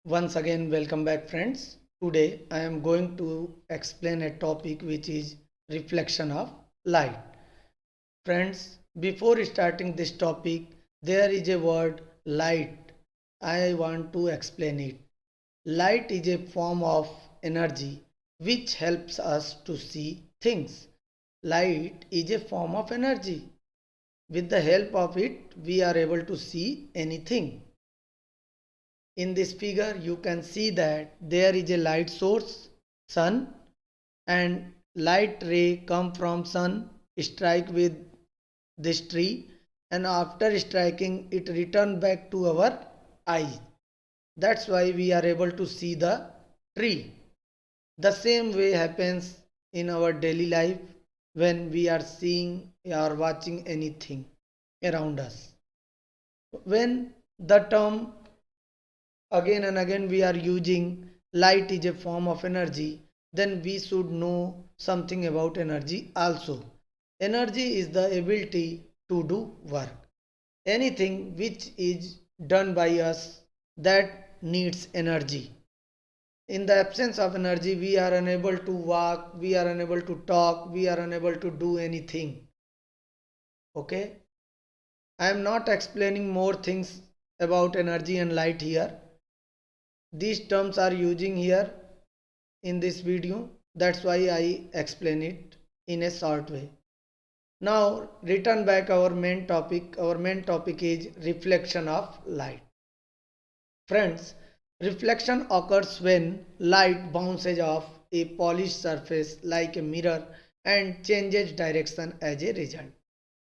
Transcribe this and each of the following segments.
Once again, welcome back, friends. Today, I am going to explain a topic which is reflection of light. Friends, before starting this topic, there is a word light. I want to explain it. Light is a form of energy which helps us to see things. Light is a form of energy. With the help of it, we are able to see anything. In this figure you can see that there is a light source, sun, and light ray come from sun, strike with this tree, and after striking it return back to our eyes. That's why we are able to see the tree. The same way happens in our daily life when we are seeing or watching anything around us. When the term again and again we are using light is a form of energy, then we should know something about energy also. Energy is the ability to do work. Anything which is done by us that needs energy. In the absence of energy we are unable to walk, we are unable to talk, we are unable to do anything. Okay, I am not explaining more things about energy and light here. These terms are using here in this video. That's why I explain it in a short way. Now return back our main topic. Our main topic is reflection of light. Friends, reflection occurs when light bounces off a polished surface like a mirror and changes direction as a result.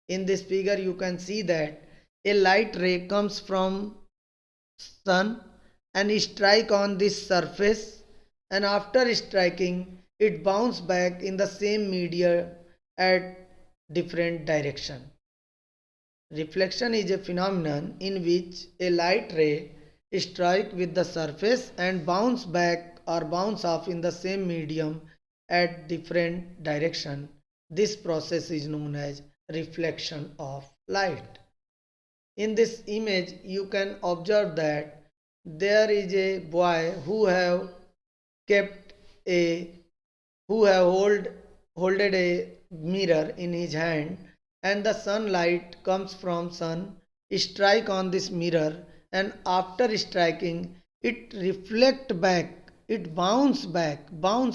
In this figure you can see that a light ray comes from sun and strike on this surface, and after striking it bounce back in the same media at different direction. Reflection is a phenomenon in which a light ray strike with the surface and bounce back or bounce off in the same medium at different direction. This process is known as reflection of light. In this image you can observe that there is a boy who have kept a who have holded a mirror in his hand, and the sunlight comes from sun strike on this mirror, and after striking it reflect back, it bounce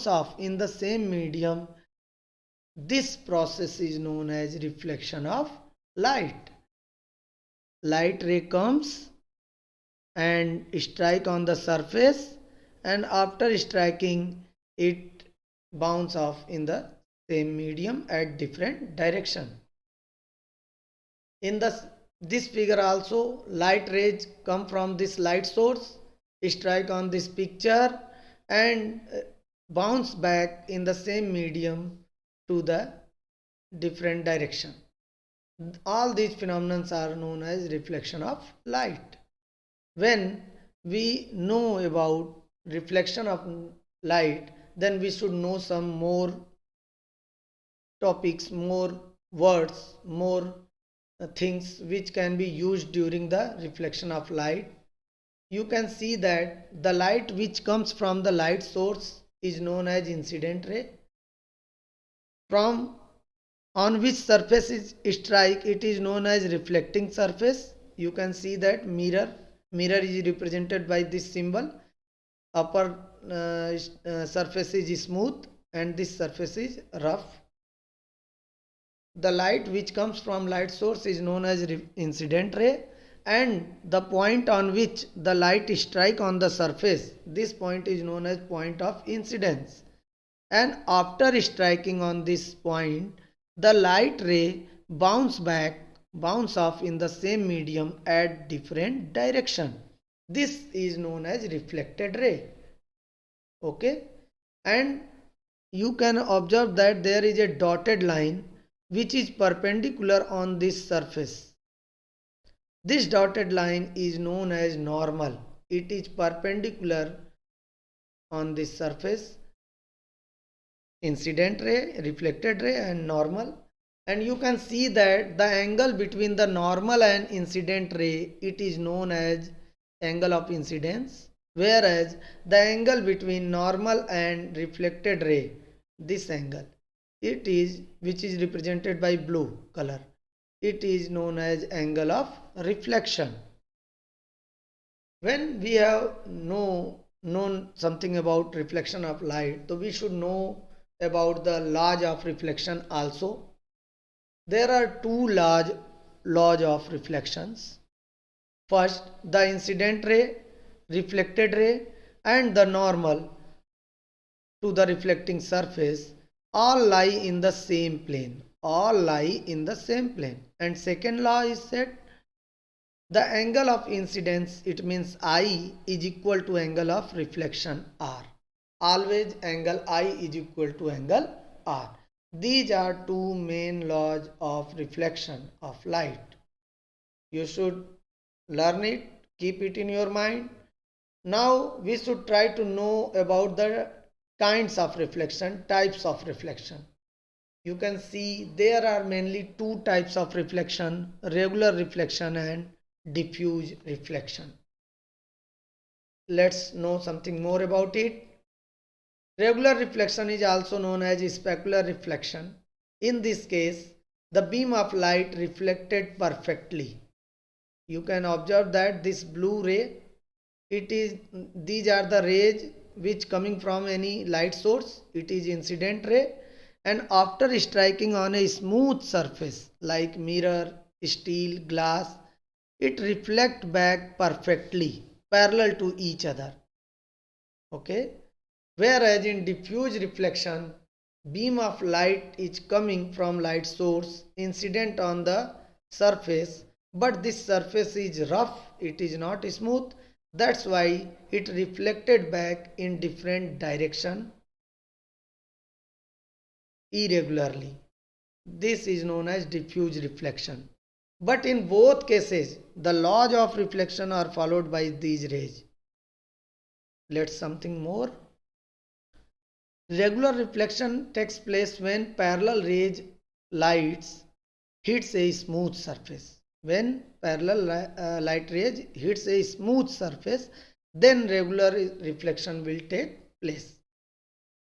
off in the same medium. This process is known as reflection of light. Light ray comes and strike on the surface, and after striking it bounce off in the same medium at different direction. In this figure also light rays come from this light source, strike on this picture, and bounce back in the same medium to the different direction. All these phenomena are known as reflection of light. When we know about reflection of light, then we should know some more topics, more words, more things which can be used during the reflection of light. You can see that the light which comes from the light source is known as incident ray. From on which surface is strike, it is known as reflecting surface. You can see that mirror is represented by this symbol. Upper surface is smooth and this surface is rough. The light which comes from light source is known as incident ray, and the point on which the light strike on the surface, this point is known as point of incidence. And after striking on this point, the light ray bounce off in the same medium at different direction. This is known as reflected ray. Okay, and you can observe that there is a dotted line which is perpendicular on this surface. This dotted line is known as normal. It is perpendicular on this surface, incident ray, reflected ray, and normal. And you can see that the angle between the normal and incident ray, it is known as angle of incidence. whereas the angle between normal and reflected ray, this angle, it is which is represented by blue color, it is known as angle of reflection. When we have known something about reflection of light, so we should know about the laws of reflection also. There are two large laws of reflections. First, the incident ray, reflected ray, and the normal to the reflecting surface all lie in the same plane. All lie in the same plane. And second law is said the angle of incidence, it means I, is equal to angle of reflection R. Always angle I is equal to angle R. These are two main laws of reflection of light. You should learn it, keep it in your mind. Now we should try to know about the kinds of reflection, types of reflection. You can see there are mainly two types of reflection, regular reflection and diffuse reflection. Let's know something more about it. Regular reflection is also known as specular reflection. In this case, the beam of light reflected perfectly. You can observe that this blue ray, these are the rays which coming from any light source. It is incident ray, and after striking on a smooth surface like mirror, steel, glass, it reflect back perfectly parallel to each other. Okay, whereas in diffuse reflection, beam of light is coming from light source incident on the surface, but this surface is rough, it is not smooth. That's why it reflected back in different direction irregularly. This is known as diffuse reflection. But in both cases, the laws of reflection are followed by these rays. Let's something more. Regular reflection takes place when parallel rays lights hits a smooth surface. When parallel light rays hits a smooth surface, then regular reflection will take place.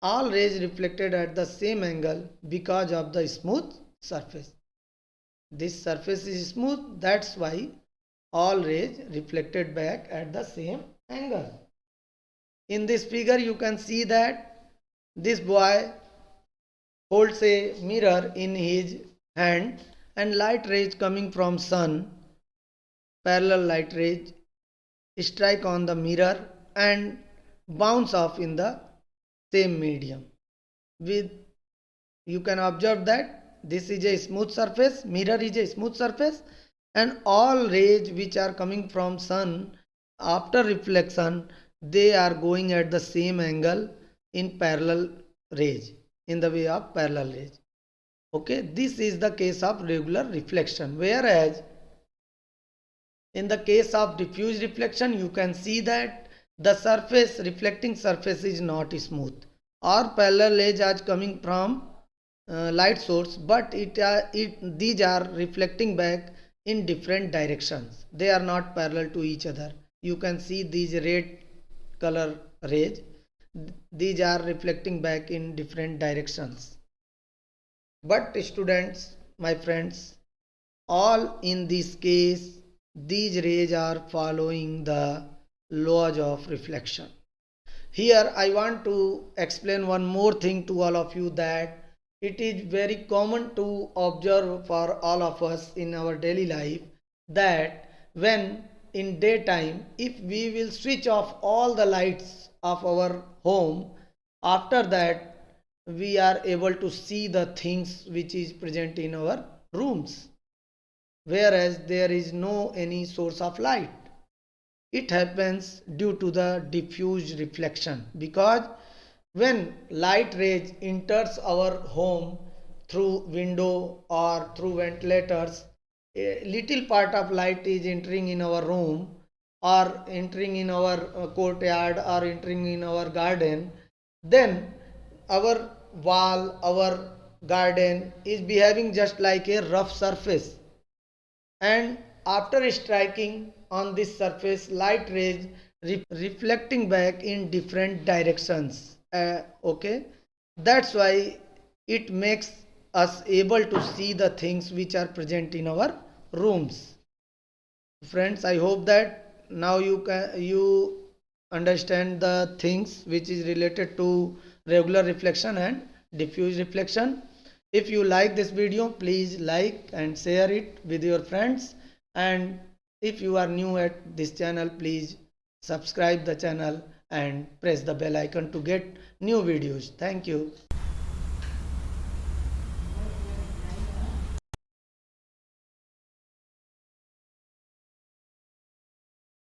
All rays reflected at the same angle because of the smooth surface. This surface is smooth, that's why all rays reflected back at the same angle. In this figure you can see that this boy holds a mirror in his hand and light rays coming from sun, parallel light rays, strike on the mirror and bounce off in the same medium. With you can observe that this is a smooth surface, mirror is a smooth surface, and all rays which are coming from sun after reflection, they are going at the same angle in parallel rays, in the way of parallel rays. Okay, this is the case of regular reflection, whereas in the case of diffuse reflection you can see that the surface, reflecting surface, is not smooth or parallel rays are coming from light source, but these are reflecting back in different directions. They are not parallel to each other. You can see these red color rays, these are reflecting back in different directions. But students, my friends, all in this case these rays are following the laws of reflection. Here I want to explain one more thing to all of you, that it is very common to observe for all of us in our daily life that when in daytime, if we will switch off all the lights of our home, after that we are able to see the things which is present in our rooms, whereas there is no any source of light. It happens due to the diffuse reflection, because when light rays enters our home through window or through ventilators, a little part of light is entering in our room or entering in our courtyard or entering in our garden, then our wall, our garden is behaving just like a rough surface, and after striking on this surface, light rays reflecting back in different directions. Okay, that's why it makes us able to see the things which are present in our rooms. Friends, I hope that now you understand the things which is related to regular reflection and diffuse reflection. If you like this video, please like and share it with your friends, and if you are new at this channel, please subscribe the channel and press the bell icon to get new videos. Thank you.